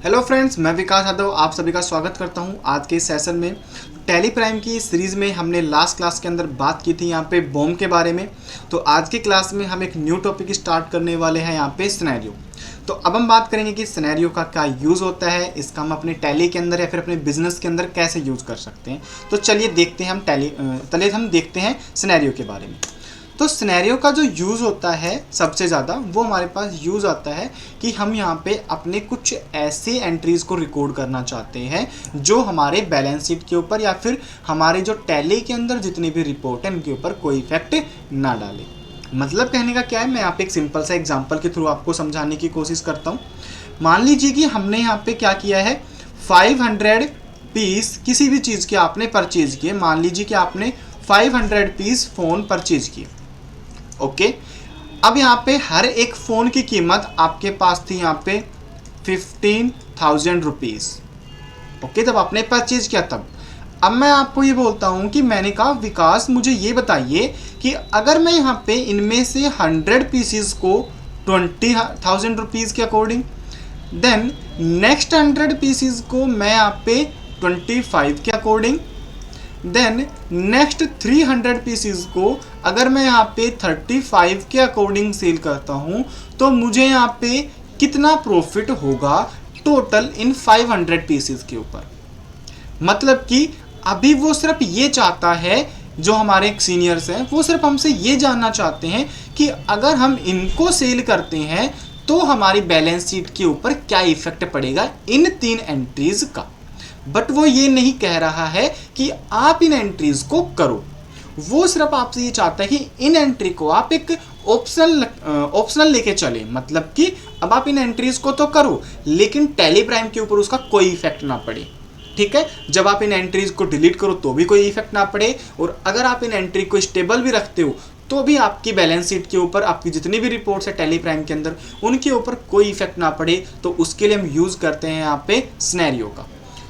Hello friends, मैं विकास यादव आप सभी का स्वागत करता हूं आज के सेशन में। टैली प्राइम की सीरीज़ में हमने लास्ट क्लास के अंदर बात की थी यहाँ पे बॉम के बारे में। तो आज की क्लास में हम एक न्यू टॉपिक स्टार्ट करने वाले हैं यहाँ पे सिनेरियो। तो अब हम बात करेंगे कि सिनेरियो का क्या यूज़ होता है, इसका हम अपने टैली के अंदर या फिर अपने बिजनेस के अंदर कैसे यूज़ कर सकते हैं। तो चलिए देखते हैं हम देखते हैं सिनेरियो के बारे में। तो सिनेरियो का जो यूज़ होता है सबसे ज़्यादा वो हमारे पास यूज़ आता है कि हम यहाँ पे अपने कुछ ऐसे एंट्रीज़ को रिकॉर्ड करना चाहते हैं जो हमारे बैलेंस शीट के ऊपर या फिर हमारे जो टैली के अंदर जितनी भी रिपोर्ट है उनके ऊपर कोई इफेक्ट ना डाले। मतलब कहने का क्या है, मैं यहाँ पे एक सिंपल सा एग्जाम्पल के थ्रू आपको समझाने की कोशिश करता हूँ। मान लीजिए कि हमने यहाँ पे क्या किया है, 500 पीस किसी भी चीज़ के आपने परचेज किए। मान लीजिए कि आपने 500 पीस फ़ोन परचेज किए। ओके, अब यहाँ पे हर एक फ़ोन की कीमत आपके पास थी यहाँ पे 15,000 रुपीज़। ओके, जब आपने परचेज किया तब। अब मैं आपको ये बोलता हूँ कि मैंने कहा विकास मुझे ये बताइए कि अगर मैं यहाँ पे इनमें से 100 पीसीज को 20,000 रुपीज़ के अकॉर्डिंग, देन नेक्स्ट 100 पीसीज को मैं यहाँ पे 25 के अकॉर्डिंग, देन नेक्स्ट 300 पीसीज को अगर मैं यहाँ पे 35 के अकॉर्डिंग सेल करता हूँ तो मुझे यहाँ पे कितना प्रॉफिट होगा टोटल इन 500 पीसीज के ऊपर। मतलब कि अभी वो सिर्फ ये चाहता है, जो हमारे सीनियर्स हैं वो सिर्फ हमसे ये जानना चाहते हैं कि अगर हम इनको सेल करते हैं तो हमारी बैलेंस शीट के ऊपर क्या इफेक्ट पड़ेगा इन 3 एंट्रीज का। बट वो ये नहीं कह रहा है कि आप इन एंट्रीज को करो, वो सिर्फ आपसे ये चाहता है कि इन एंट्री को आप एक ऑप्शनल लेके चले। मतलब कि अब आप इन एंट्रीज को तो करो लेकिन टैली प्राइम के ऊपर उसका कोई इफेक्ट ना पड़े। ठीक है, जब आप इन एंट्रीज को डिलीट करो तो भी कोई इफेक्ट ना पड़े, और अगर आप इन एंट्री को स्टेबल भी रखते हो तो भी आपकी बैलेंस शीट के ऊपर आपकी जितनी भी रिपोर्ट्स है टैली प्राइम के अंदर उनके ऊपर कोई इफेक्ट ना पड़े। तो उसके लिए हम यूज़ करते हैं यहाँ पे सिनेरियो का।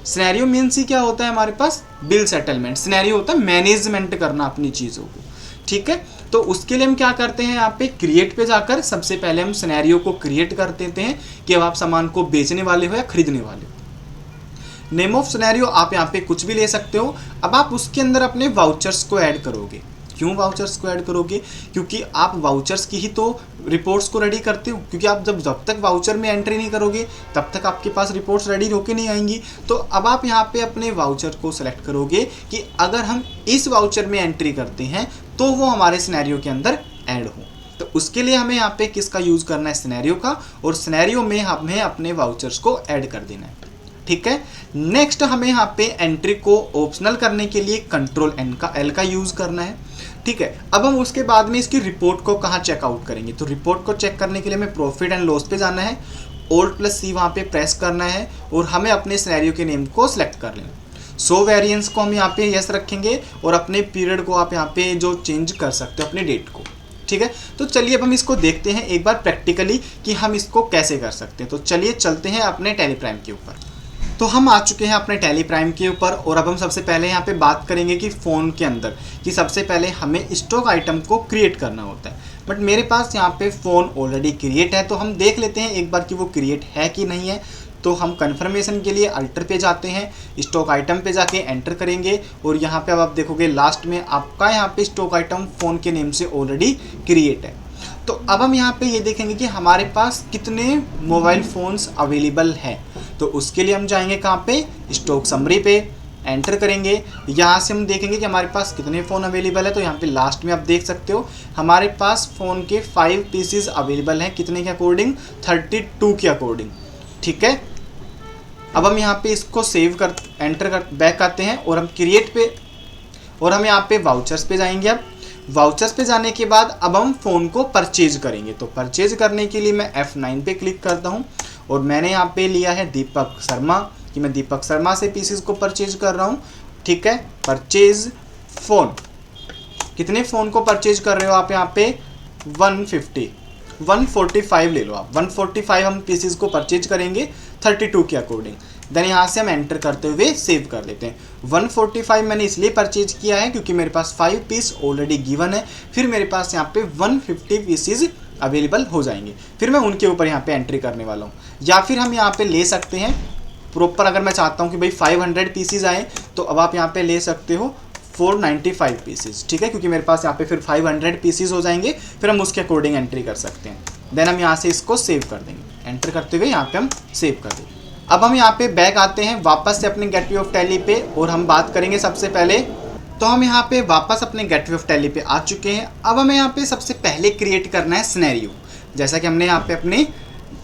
सिनेरियो मीन्स ही क्या होता है हमारे पास, बिल सेटलमेंट। सिनेरियो होता है मैनेजमेंट करना अपनी चीज़ों को। ठीक है, तो उसके लिए हम क्या करते हैं, यहाँ पे क्रिएट पे जाकर सबसे पहले हम सिनेरियो को क्रिएट कर देते हैं कि अब आप सामान को बेचने वाले हो या खरीदने वाले हो। नेम ऑफ सिनेरियो आप यहाँ पे कुछ भी ले सकते हो। अब आप उसके अंदर अपने वाउचर्स को ऐड करोगे। क्यों वाउचर्स को ऐड करोगे, क्योंकि आप वाउचर्स की ही तो रिपोर्ट्स को रेडी करते हो। क्योंकि आप जब तक वाउचर में एंट्री नहीं करोगे तब तक आपके पास रिपोर्ट्स रेडी होके नहीं आएंगी। तो अब आप यहाँ पे अपने वाउचर को सिलेक्ट करोगे कि अगर हम इस वाउचर में एंट्री करते हैं तो वो हमारे सिनेरियो के अंदर ऐड हो। तो उसके लिए हमें यहाँ पे किसका यूज़ करना है, सिनेरियो का, और सिनेरियो में हमें अपने वाउचर्स को ऐड कर देना है। ठीक है, नेक्स्ट हमें यहाँ पे एंट्री को ऑप्शनल करने के लिए कंट्रोल एल का यूज़ करना है। ठीक है, अब हम उसके बाद में इसकी रिपोर्ट को कहाँ चेकआउट करेंगे, तो रिपोर्ट को चेक करने के लिए हमें प्रॉफिट एंड लॉस पे जाना है, Alt+C वहाँ पे प्रेस करना है और हमें अपने सिनेरियो के नेम को सिलेक्ट कर लेना। सो वेरिएंस को हम यहाँ पे यस रखेंगे और अपने पीरियड को आप यहाँ पे जो चेंज कर सकते हो अपने डेट को। ठीक है, तो चलिए अब हम इसको देखते हैं एक बार प्रैक्टिकली कि हम इसको कैसे कर सकते हैं। तो चलिए चलते हैं अपने टैली प्राइम के ऊपर। तो हम आ चुके हैं अपने टैली प्राइम के ऊपर और अब हम सबसे पहले यहाँ पे बात करेंगे कि फ़ोन के अंदर कि सबसे पहले हमें स्टॉक आइटम को क्रिएट करना होता है। बट मेरे पास यहाँ पे फ़ोन ऑलरेडी क्रिएट है, तो हम देख लेते हैं एक बार कि वो क्रिएट है कि नहीं है। तो हम कंफर्मेशन के लिए अल्टर पे जाते हैं, स्टॉक आइटम पे जाके एंटर करेंगे और यहाँ पे अब आप देखोगे लास्ट में आपका यहाँ पे स्टॉक आइटम फ़ोन के नेम से ऑलरेडी क्रिएट है। तो अब हम यहाँ पे ये देखेंगे कि हमारे पास कितने मोबाइल फ़ोन्स अवेलेबल हैं। तो उसके लिए हम जाएंगे कहाँ पे, स्टॉक समरी पे एंटर करेंगे। यहाँ से हम देखेंगे कि हमारे पास कितने फ़ोन अवेलेबल है। तो यहाँ पे लास्ट में आप देख सकते हो हमारे पास फ़ोन के 5 पीसेस अवेलेबल हैं। कितने के अकॉर्डिंग, 32 के अकॉर्डिंग। ठीक है, अब हम यहाँ पे इसको सेव कर एंटर कर बैक आते हैं और हम क्रिएट पे और हम यहाँ पे वाउचर्स पे जाएंगे। अब वाउचर्स पे जाने के बाद अब हम फ़ोन को परचेज करेंगे। तो परचेज करने के लिए मैं F9 पे क्लिक करता हूँ और मैंने यहाँ पे लिया है दीपक शर्मा कि मैं दीपक शर्मा से पीसेस को परचेज कर रहा हूँ। ठीक है, परचेज फ़ोन, कितने फ़ोन को परचेज कर रहे हो आप यहाँ पे, 145 ले लो आप। 145 हम पीसेस को परचेज करेंगे 32 के अकॉर्डिंग। देन यहाँ से हम एंटर करते हुए सेव कर लेते हैं। 145 मैंने इसलिए परचेज किया है क्योंकि मेरे पास 5 पीस ऑलरेडी गिवन है, फिर मेरे पास यहाँ पे 150 पीसेज अवेलेबल हो जाएंगे। फिर मैं उनके ऊपर यहाँ पे एंट्री करने वाला हूँ। या फिर हम यहाँ पे ले सकते हैं प्रॉपर, अगर मैं चाहता हूँ कि भाई 500 पीसीज आए तो अब आप यहाँ पे ले सकते हो 495 पीसीज, ठीक है, क्योंकि मेरे पास यहाँ पे फिर 500 पीसीज हो जाएंगे। फिर हम उसके अकॉर्डिंग एंट्री कर सकते हैं। देन हम यहाँ से इसको सेव कर देंगे, एंटर करते हुए यहाँ पे हम सेव कर देंगे। अब हम यहाँ पे बैक आते हैं वापस से अपने गेटवे ऑफ टैली पे और हम बात करेंगे सबसे पहले। तो हम यहाँ पे वापस अपने गेटवे ऑफ टैली पे आ चुके हैं। अब हमें यहाँ पे सबसे पहले क्रिएट करना है सिनेरियो। जैसा कि हमने यहाँ पे अपने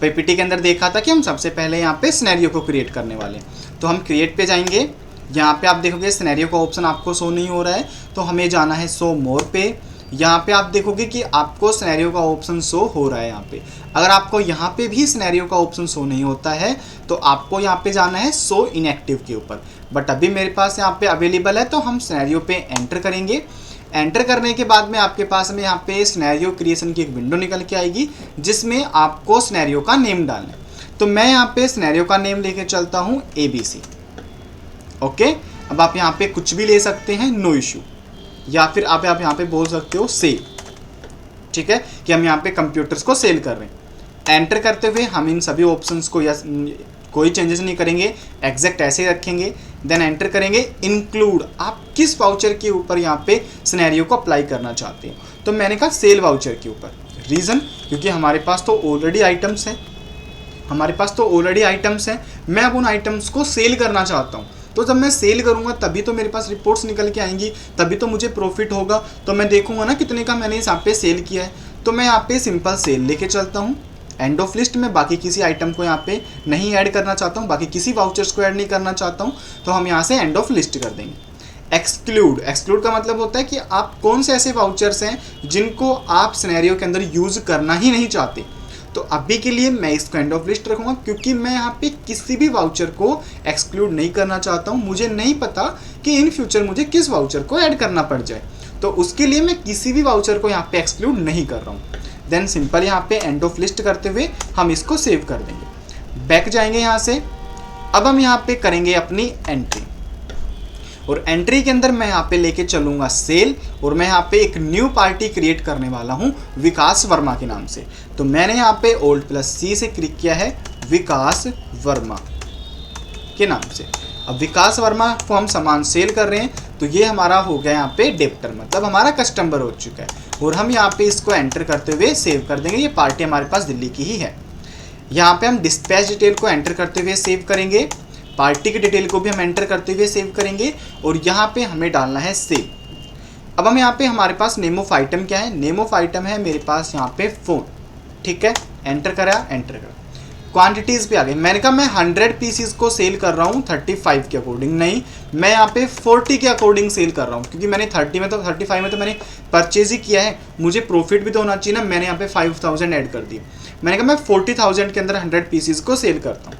पीपीटी के अंदर देखा था कि हम सबसे पहले यहाँ पे सिनेरियो को क्रिएट करने वाले हैं। तो हम क्रिएट पे जाएंगे। यहाँ पे आप देखोगे सिनेरियो का ऑप्शन आपको शो नहीं हो रहा है, तो हमें जाना है शो मोर पे। यहाँ पे आप देखोगे कि आपको सिनेरियो का ऑप्शन शो हो रहा है यहाँ पे। अगर आपको यहाँ पे भी सिनेरियो का ऑप्शन शो नहीं होता है तो आपको यहाँ पे जाना है शो इनएक्टिव के ऊपर। बट अभी मेरे पास यहाँ पे अवेलेबल है, तो हम सिनेरियो पे एंटर करेंगे। एंटर करने के बाद में आपके पास में यहाँ पे सिनेरियो क्रिएशन की एक विंडो निकल के आएगी जिसमें आपको सिनेरियो का नेम डालना है। तो मैं यहाँ पे सिनेरियो का नेम लेके चलता हूँ ABC। ओके, अब आप यहाँ पे कुछ भी ले सकते हैं, नो इशू। या फिर आप यहाँ पे बोल सकते हो सेल, ठीक है, कि हम यहाँ पे कंप्यूटर्स को सेल कर रहे हैं। एंटर करते हुए हम इन सभी ऑप्शंस को या कोई चेंजेस नहीं करेंगे, एग्जैक्ट ऐसे ही रखेंगे। देन एंटर करेंगे इंक्लूड, आप किस वाउचर के ऊपर यहाँ पे सिनेरियो को अप्लाई करना चाहते हैं। तो मैंने कहा सेल वाउचर के ऊपर। रीज़न, क्योंकि हमारे पास तो ऑलरेडी आइटम्स हैं, मैं अब उन आइटम्स को सेल करना चाहता हूँ। तो जब मैं सेल करूँगा तभी तो मेरे पास रिपोर्ट्स निकल के आएंगी, तभी तो मुझे प्रॉफिट होगा। तो मैं देखूंगा ना कितने का मैंने यहाँ पे सेल किया है। तो मैं यहाँ पे सिंपल सेल लेके चलता हूँ। एंड ऑफ लिस्ट में बाकी किसी आइटम को यहाँ पे नहीं ऐड करना चाहता हूँ, बाकी किसी वाउचर्स को ऐड नहीं करना चाहता हूँ, तो हम यहाँ से एंड ऑफ लिस्ट कर देंगे। एक्सक्लूड का मतलब होता है कि आप कौन से ऐसे वाउचर्स हैं जिनको आप सिनेरियो के अंदर यूज़ करना ही नहीं चाहते। तो अभी के लिए मैं इसको एंड ऑफ लिस्ट रखूँगा, क्योंकि मैं यहाँ पे किसी भी वाउचर को एक्सक्लूड नहीं करना चाहता हूँ। मुझे नहीं पता कि इन फ्यूचर मुझे किस वाउचर को ऐड करना पड़ जाए, तो उसके लिए मैं किसी भी वाउचर को यहाँ पे एक्सक्लूड नहीं कर रहा हूँ। देन सिंपल यहाँ पे एंड ऑफ लिस्ट करते हुए हम इसको सेव कर देंगे। बैक जाएंगे यहाँ से। अब हम यहाँ पे करेंगे अपनी एंट्री, और एंट्री के अंदर मैं यहाँ पे लेके चलूँगा सेल, और मैं यहाँ पे एक न्यू पार्टी क्रिएट करने वाला हूँ विकास वर्मा के नाम से। तो मैंने यहाँ पे Alt+C से क्लिक किया है विकास वर्मा के नाम से। अब विकास वर्मा को हम सामान सेल कर रहे हैं, तो ये हमारा हो गया यहाँ पे डेप्टर, मतलब हमारा कस्टमर हो चुका है। और हम यहाँ पे इसको एंटर करते हुए सेव कर देंगे। ये पार्टी हमारे पास दिल्ली की ही है। यहाँ पे हम डिस्पैच डिटेल को एंटर करते हुए सेव करेंगे, पार्टी की डिटेल को भी हम एंटर करते हुए सेव करेंगे, और यहाँ पे हमें डालना है सेव। अब हम यहाँ पे हमारे पास नेम ऑफ आइटम क्या है, नेम ऑफ आइटम है मेरे पास यहाँ पे फ़ोन, ठीक है। एंटर करा। क्वांटिटीज़ पे आ गए। मैंने कहा मैं 100 पीसीज को सेल कर रहा हूँ 35 के अकॉर्डिंग, नहीं, मैं यहाँ पे 40 के अकॉर्डिंग सेल कर रहा हूँ, क्योंकि मैंने 35 में तो मैंने परचेज ही किया है, मुझे प्रॉफिट भी तो होना चाहिए ना। मैंने यहाँ पे 5000 ऐड कर दी। मैंने कहा मैं 40,000 के अंदर 100 पीसीज को सेल करता हूँ।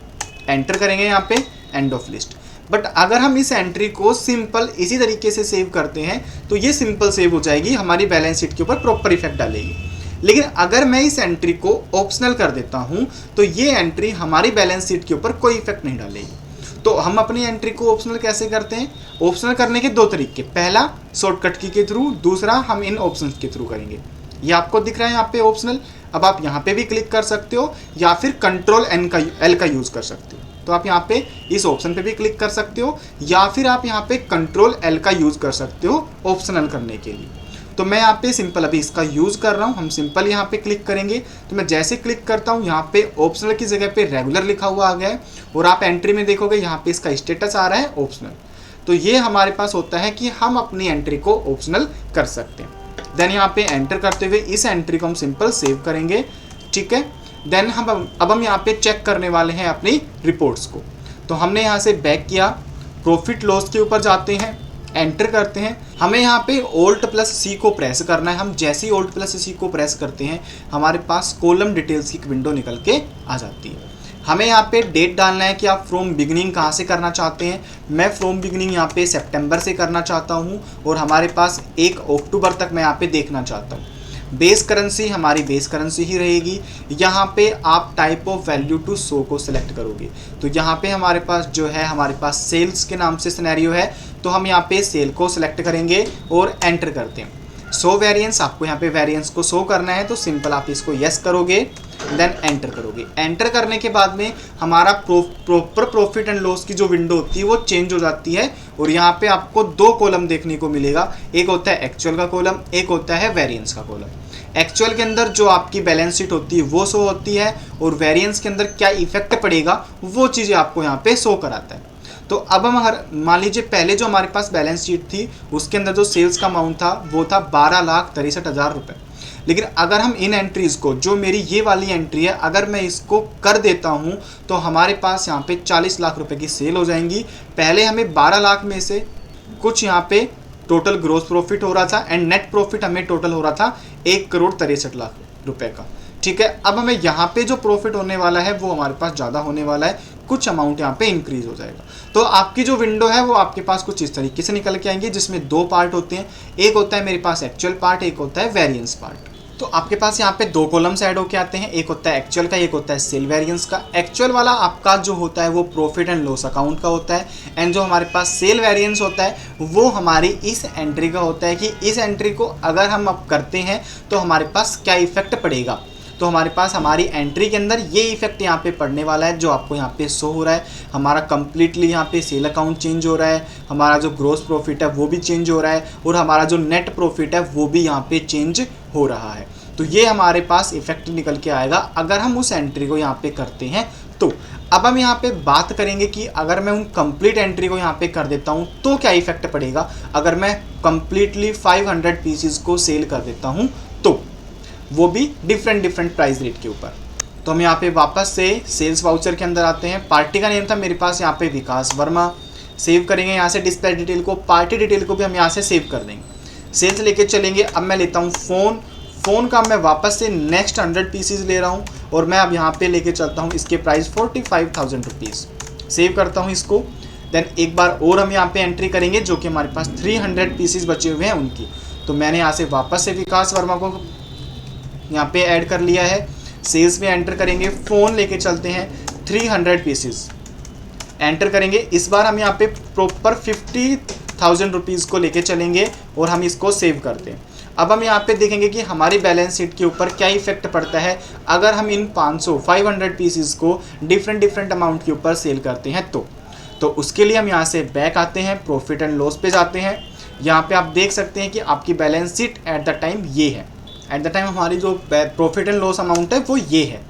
एंटर करेंगे यहाँ पे एंड ऑफ लिस्ट। बट अगर हम इस एंट्री को सिंपल इसी तरीके से सेव करते हैं तो ये सिंपल सेव हो जाएगी, हमारी बैलेंस शीट के ऊपर प्रॉपर इफेक्ट डालेगी। लेकिन अगर मैं इस एंट्री को ऑप्शनल कर देता हूँ तो ये एंट्री हमारी बैलेंस शीट के ऊपर कोई इफेक्ट नहीं डालेगी। तो हम अपनी एंट्री को ऑप्शनल कैसे करते हैं? ऑप्शनल करने के दो तरीके, पहला शॉर्टकट की के थ्रू, दूसरा हम इन ऑप्शंस के थ्रू करेंगे। ये आपको दिख रहा है यहाँ पे ऑप्शनल। अब आप यहाँ पे भी क्लिक कर सकते हो या फिर Ctrl+L का यूज़ कर सकते हो। तो आप यहाँ पे इस ऑप्शन पे भी क्लिक कर सकते हो या फिर आप यहाँ पे Ctrl+L का यूज़ कर सकते हो ऑप्शनल करने के लिए। तो मैं यहाँ पे सिंपल अभी इसका यूज़ कर रहा हूँ। हम सिंपल यहाँ पे क्लिक करेंगे तो मैं जैसे क्लिक करता हूँ यहाँ पे ऑप्शनल की जगह पे रेगुलर लिखा हुआ आ गया है, और आप एंट्री में देखोगे यहाँ पे इसका स्टेटस आ रहा है ऑप्शनल। तो ये हमारे पास होता है कि हम अपनी एंट्री को ऑप्शनल कर सकते हैं। देन यहाँ पे एंटर करते हुए इस एंट्री को हम सिंपल सेव करेंगे, ठीक है। देन हम यहाँ पे चेक करने वाले हैं अपनी रिपोर्ट्स को। तो हमने यहाँ से बैक किया, प्रॉफिट लॉस के ऊपर जाते हैं, एंटर करते हैं। हमें यहाँ पे Alt+C को प्रेस करना है। हम जैसे ही Alt+C को प्रेस करते हैं हमारे पास कॉलम डिटेल्स की विंडो निकल के आ जाती है। हमें यहाँ पे डेट डालना है कि आप फ्रॉम बिगनिंग कहाँ से करना चाहते हैं। मैं फ्रॉम बिगनिंग यहाँ पे सितंबर से करना चाहता हूँ और हमारे पास 1 अक्टूबर तक मैं यहाँ पे देखना चाहता हूँ। बेस करेंसी हमारी बेस करेंसी ही रहेगी। यहाँ पे आप type of value to show को सिलेक्ट करोगे। तो यहाँ पे हमारे पास जो है हमारे पास सेल्स के नाम से सिनेरियो है, तो हम यहाँ पे सेल को सिलेक्ट करेंगे और एंटर करते हैं। शो वेरिएंस, आपको यहाँ पे वेरिएंस को शो करना है तो सिंपल आप इसको यस करोगे, देन एंटर करोगे। एंटर करने के बाद में हमारा प्रॉपर प्रॉफिट एंड लॉस की जो विंडो होती है वो चेंज हो जाती है और यहाँ पे आपको दो कॉलम देखने को मिलेगा, एक होता है एक्चुअल का कॉलम, एक होता है वेरिएंस का कॉलम। एक्चुअल के अंदर जो आपकी बैलेंस शीट होती है वो शो होती है और वेरिएंस के अंदर क्या इफेक्ट पड़ेगा वो चीज़ें आपको यहाँ पे शो कराता है। तो अब हम मान लीजिए पहले जो हमारे पास बैलेंस शीट थी उसके अंदर जो सेल्स का अमाउंट था वो था 12,63,000 रुपये। लेकिन अगर हम इन एंट्रीज़ को, जो मेरी ये वाली एंट्री है, अगर मैं इसको कर देता हूँ तो हमारे पास यहाँ पे 40 लाख रुपए की सेल हो जाएंगी। पहले हमें 12 लाख में से कुछ यहाँ पे टोटल ग्रोस प्रॉफिट हो रहा था एंड नेट प्रॉफिट हमें टोटल हो रहा था 1,63,00,000 रुपए का। ठीक है, अब हमें यहाँ पे जो प्रॉफिट होने वाला है वो हमारे पास ज़्यादा होने वाला है, कुछ अमाउंट यहाँ पे इंक्रीज हो जाएगा। तो आपकी जो विंडो है वो आपके पास कुछ इस तरीके से निकल के आएंगी, जिसमें दो पार्ट होते हैं, एक होता है मेरे पास एक्चुअल पार्ट, एक होता है वेरिएंस पार्ट। तो आपके पास यहाँ पे दो कॉलम्स ऐड होके आते हैं, एक होता है एक्चुअल का, एक होता है सेल वेरिएंस का। एक्चुअल वाला आपका जो होता है वो प्रॉफिट एंड लॉस अकाउंट का होता है एंड जो हमारे पास सेल वेरिएंस होता है वो हमारी इस एंट्री का होता है कि इस एंट्री को अगर हम अब करते हैं तो हमारे पास क्या इफेक्ट पड़ेगा। तो हमारे पास हमारी एंट्री के अंदर ये इफेक्ट यहाँ पे पड़ने वाला है जो आपको यहाँ पे शो हो रहा है। हमारा कंप्लीटली यहाँ पे सेल अकाउंट चेंज हो रहा है, हमारा जो ग्रोस प्रॉफिट है वो भी चेंज हो रहा है और हमारा जो नेट प्रॉफिट है वो भी यहाँ पे चेंज हो रहा है। तो ये हमारे पास इफेक्ट निकल के आएगा अगर हम उस एंट्री को यहाँ पे करते हैं। तो अब हम यहाँ पे बात करेंगे कि अगर मैं उन कंप्लीट एंट्री को यहाँ पे कर देता हूँ तो क्या इफेक्ट पड़ेगा। अगर मैं कंप्लीटली 500 पीसीज को सेल कर देता हूँ तो वो भी डिफरेंट प्राइस रेट के ऊपर। तो हम यहाँ पे वापस से सेल्स वाउचर के अंदर आते हैं। पार्टी का नेम था मेरे पास यहाँ पे विकास वर्मा, सेव करेंगे यहाँ से डिस्प्ले डिटेल को, पार्टी डिटेल को भी हम यहाँ से सेव कर देंगे। सेल्स लेके चलेंगे। अब मैं लेता हूँ फ़ोन का मैं वापस से नेक्स्ट 100 पीसीज ले रहा हूँ और मैं अब यहाँ पे लेके चलता हूँ इसके प्राइस 45,000 रुपीज़। सेव करता हूँ इसको। देन एक बार और हम यहाँ पे एंट्री करेंगे जो कि हमारे पास 300 पीसीज बचे हुए हैं उनकी। तो मैंने यहाँ से वापस से विकास वर्मा को यहाँ पे ऐड कर लिया है। सेल्स में एंटर करेंगे, फ़ोन लेके चलते हैं 300 पीसीज एंटर करेंगे। इस बार हम यहाँ पे प्रॉपर 50,000 रुपीज़ को लेके चलेंगे और हम इसको सेव करते हैं। अब हम यहाँ पे देखेंगे कि हमारी बैलेंस शीट के ऊपर क्या इफेक्ट पड़ता है अगर हम इन 500 पीसीज को डिफरेंट अमाउंट के ऊपर सेल करते हैं। तो उसके लिए हम यहाँ से बैक आते हैं, प्रॉफिट एंड लॉस पे जाते हैं। यहाँ पे आप देख सकते हैं कि आपकी balance sheet at the time ये है। एट द टाइम हमारी जो प्रॉफिट एंड लॉस अमाउंट है वो ये है,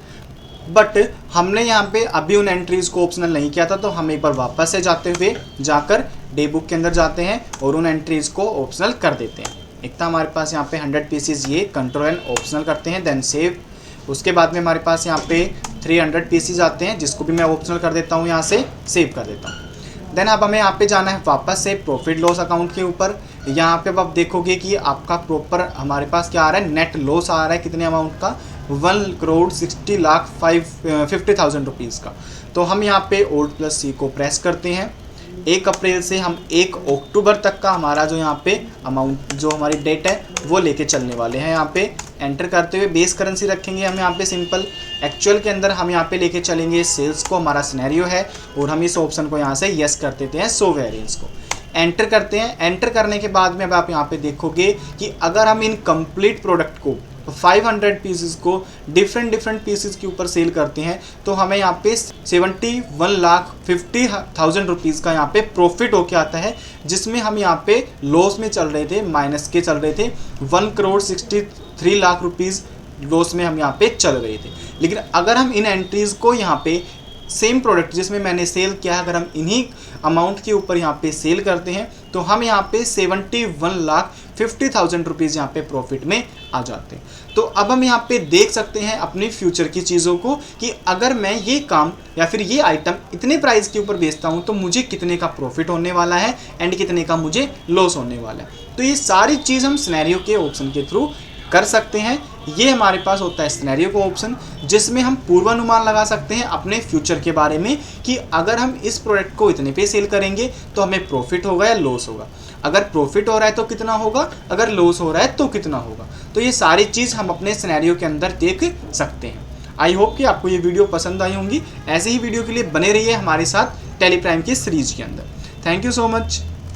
बट हमने यहाँ पे अभी उन एंट्रीज़ को ऑप्शनल नहीं किया था। तो हम एक बार वापस से जाते हुए जाकर डे बुक के अंदर जाते हैं और उन एंट्रीज़ को ऑप्शनल कर देते हैं। एक था हमारे पास यहाँ पे 100 पीसीज, ये कंट्रोल एंड ऑप्शनल करते हैं, देन सेव। उसके बाद में हमारे पास यहाँ पे 300 पीसीज आते हैं जिसको भी मैं ऑप्शनल कर देता हूँ, यहाँ से सेव कर देता हूँ। देन अब हमें यहाँ पे जाना है वापस से प्रॉफिट लॉस अकाउंट के ऊपर। यहाँ पे अब आप देखोगे कि आपका प्रॉपर हमारे पास क्या आ रहा है, नेट लॉस आ रहा है कितने अमाउंट का, 1,60,50,000 रुपीज़ का। तो हम यहाँ पे Alt+C को प्रेस करते हैं। 1 अप्रैल से हम 1 अक्टूबर तक का हमारा जो यहाँ पे अमाउंट, जो हमारी डेट है वो लेके चलने वाले हैं। यहाँ पे एंटर करते हुए बेस करेंसी रखेंगे हम यहाँ पे सिंपल। एक्चुअल के अंदर हम यहाँ पे लेके चलेंगे सेल्स को, हमारा सिनेरियो है, और हम इस ऑप्शन को यहाँ से यस कर देते हैं, शो वेरिएंस को एंटर करते हैं। एंटर करने के बाद में अब आप यहाँ पे देखोगे कि अगर हम इन कंप्लीट प्रोडक्ट को 500 पीसेस को डिफरेंट पीसेस के ऊपर सेल करते हैं तो हमें यहाँ पे 71,50,000 रुपीज़ का यहाँ पे प्रॉफिट होके आता है, जिसमें हम यहाँ पे लॉस में चल रहे थे, माइनस के चल रहे थे, 1,63,00,000 रुपीज़ लॉस में हम यहाँ पे चल रहे थे। लेकिन अगर हम इन एंट्रीज़ को यहाँ पे सेम प्रोडक्ट जिसमें मैंने सेल किया, अगर हम इन्हीं अमाउंट के ऊपर यहाँ पे सेल करते हैं तो हम यहाँ पे 71,50,000 रुपीज़ यहाँ पे प्रॉफिट में आ जाते हैं। तो अब हम यहाँ पे देख सकते हैं अपनी फ्यूचर की चीज़ों को कि अगर मैं ये काम या फिर ये आइटम इतने प्राइस के ऊपर बेचता हूँ तो मुझे कितने का प्रॉफिट होने वाला है एंड कितने का मुझे लॉस होने वाला है। तो ये सारी चीज़ हम सिनेरियो के ऑप्शन के थ्रू कर सकते हैं। ये हमारे पास होता है सिनेरियो का ऑप्शन, जिसमें हम पूर्वानुमान लगा सकते हैं अपने फ्यूचर के बारे में कि अगर हम इस प्रोडक्ट को इतने पे सेल करेंगे तो हमें प्रॉफिट होगा या लॉस होगा, अगर प्रॉफिट हो रहा है तो कितना होगा, अगर लॉस हो रहा है तो कितना होगा। तो ये सारी चीज़ हम अपने सिनेरियो के अंदर देख सकते हैं। आई होप कि आपको ये वीडियो पसंद आई होंगी। ऐसे ही वीडियो के लिए बने रहिए हमारे साथ टेलीप्राइम की सीरीज के अंदर। Thank you so much.